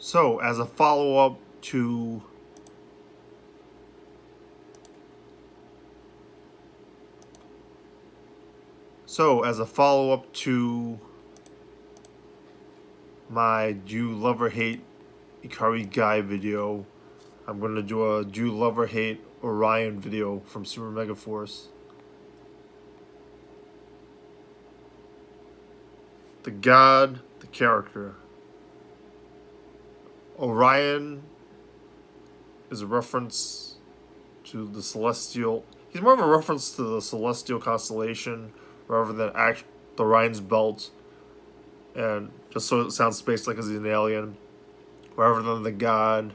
So, as a follow-up to as a follow-up to my do you love or hate Ikari Guy video, I'm gonna do a do you love or hate Orion video from Super Megaforce. The god, the character. Orion is a reference to the celestial. He's more of a reference to the celestial constellation rather than the Orion's belt. And just so it sounds space like, because he's an alien, rather than the god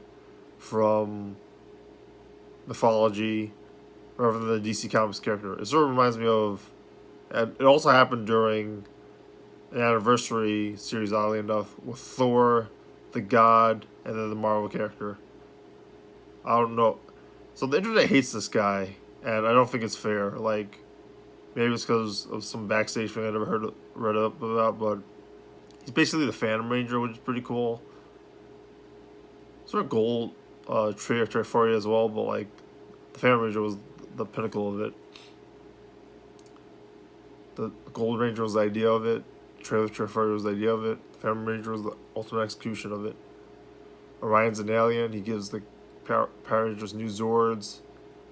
from mythology, rather than the DC Comics character. It sort of reminds me of. And it also happened during an anniversary series, oddly enough, with Thor, the god, and then the Marvel character. I don't know. So the internet hates this guy, and I don't think it's fair. Like, maybe it's because of some backstage thing I never read up about, but he's basically the Phantom Ranger, which is pretty cool. Sort of gold trajectory as well, but like the Phantom Ranger was the pinnacle of it. The Gold Ranger was the idea of it. Trajectory was the idea of it. The Phantom Ranger was the ultimate execution of it. Orion's an alien. He gives the Power Rangers new Zords,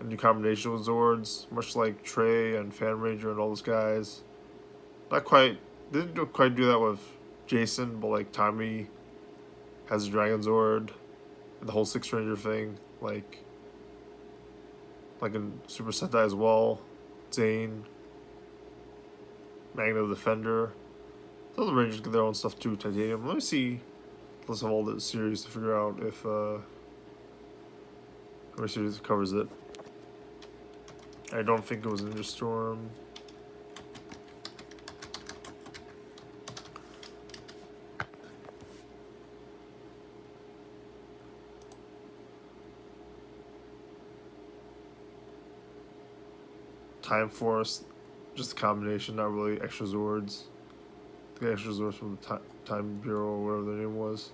a new combination with Zords, much like Trey and Phantom Ranger and all those guys. Not quite. Didn't quite do that with Jason, but like Tommy has a Dragon Zord, and the whole Six Ranger thing, like in Super Sentai as well. Zane, Magna the Defender. Some of the Rangers get their own stuff too. Titanium. Let me see the list of all the series to figure out if how many series covers it. I don't think it was Ninja Storm. Time Force, just a combination, not really extra Zords. The extra Zords from the Time Bureau or whatever their name was.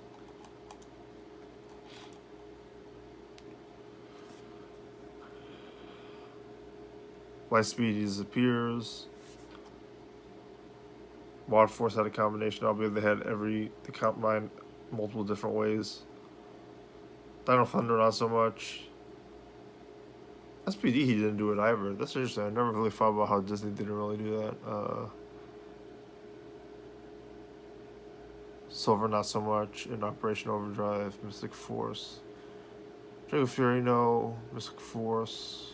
Lightspeed disappears. Water Force had a combination. Albeit they combined multiple different ways. Dino Thunder not so much. SPD he didn't do it either. That's interesting. I never really thought about how Disney didn't really do that. Silver not so much. In Operation Overdrive, Mystic Force. Drago Fury no. Mystic Force.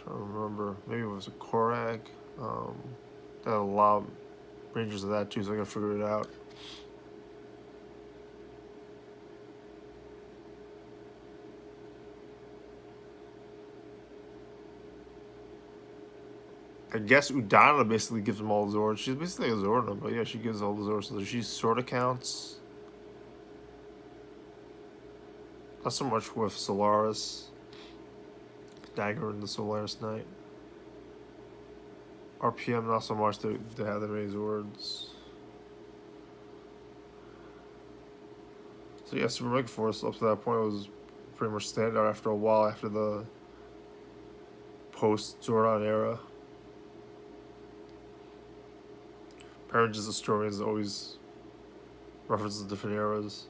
I don't remember. Maybe it was a Korag. They had a lot of Rangers of that too, so I gotta figure it out. I guess Udana basically gives them all the Zords. She's basically a Zorda, but yeah, she gives all the Zords. So she sort of counts. Not so much with Solaris. Dagger in the Solaris Knight. RPM not so much to have the many Zords. So yeah, Super Megaforce up to that point was pretty much standout after a while, after the post-Zordon era. Power Rangers historians always references different eras.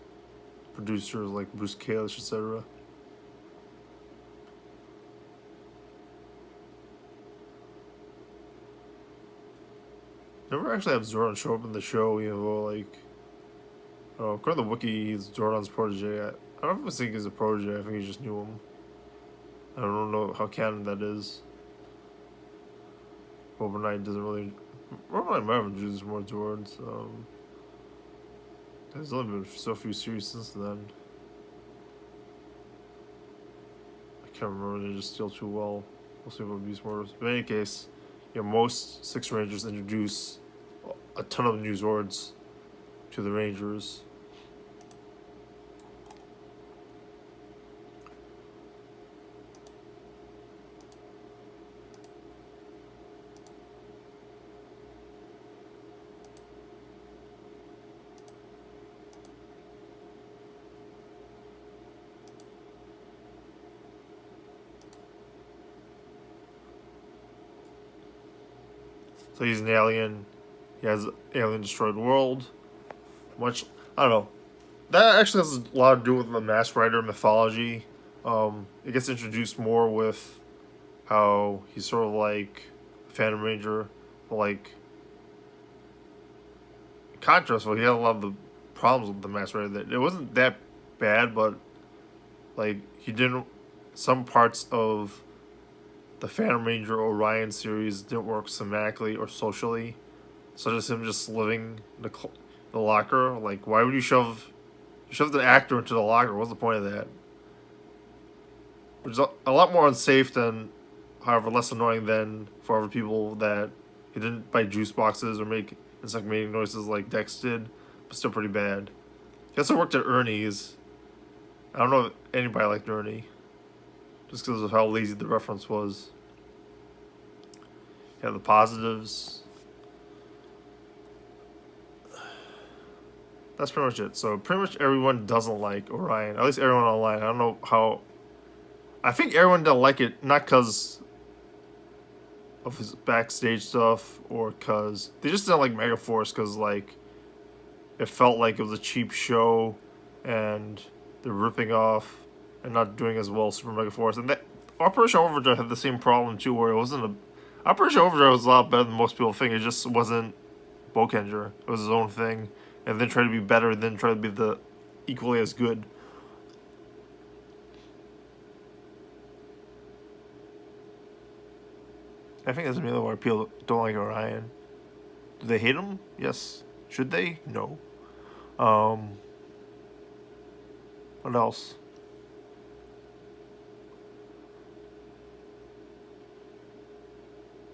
Producers like Bruce Kalish, etc. Never actually have Zordon show up in the show, you know, like... according to the wiki, he's Zordon's protege. I don't think he's a protege, I think he just knew him. I don't know how canon that is. Overnight doesn't really... Overnight might have introduced more Zords. There's only been so few series since then. I can't remember, they just still too well. We'll see about Beast Mortars. But in any case, most Six Rangers introduce a ton of new Zords to the Rangers. So he's an alien. He has an alien destroyed world. Much, I don't know. That actually has a lot to do with the Mask Rider mythology. It gets introduced more with how he's sort of like a Phantom Ranger, but like in contrast, well, he had a lot of the problems with the Mask Rider. That it wasn't that bad, but like he didn't. Some parts of the Phantom Ranger Orion series didn't work thematically or socially, such as him just living in the locker. Like, why would you shove the actor into the locker? What's the point of that? Which is a lot more unsafe than, however, less annoying than for other people that he didn't buy juice boxes or make insect mating noises like Dex did, but still pretty bad. He also worked at Ernie's. I don't know if anybody liked Ernie, just because of how lazy the reference was. Yeah, the positives. That's pretty much it. So pretty much everyone doesn't like Orion. At least everyone online. I don't know how. I think everyone didn't like it not because of his backstage stuff or because they just didn't like Megaforce because like it felt like it was a cheap show and they're ripping off and not doing as well as Super Megaforce. And that Operation Overdrive had the same problem too, where it wasn't a Operation Overdrive was a lot better than most people think. It just wasn't Bokenger. It was his own thing, and then try to be better, then try to be the equally as good. I think that's mainly why people don't like Orion. Do they hate him? Yes. Should they? No. Um, what else?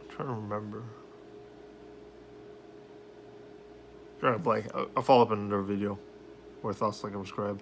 I'm trying to remember. Trying to blank. I'll follow up in another video. Or thoughts, like, and subscribe.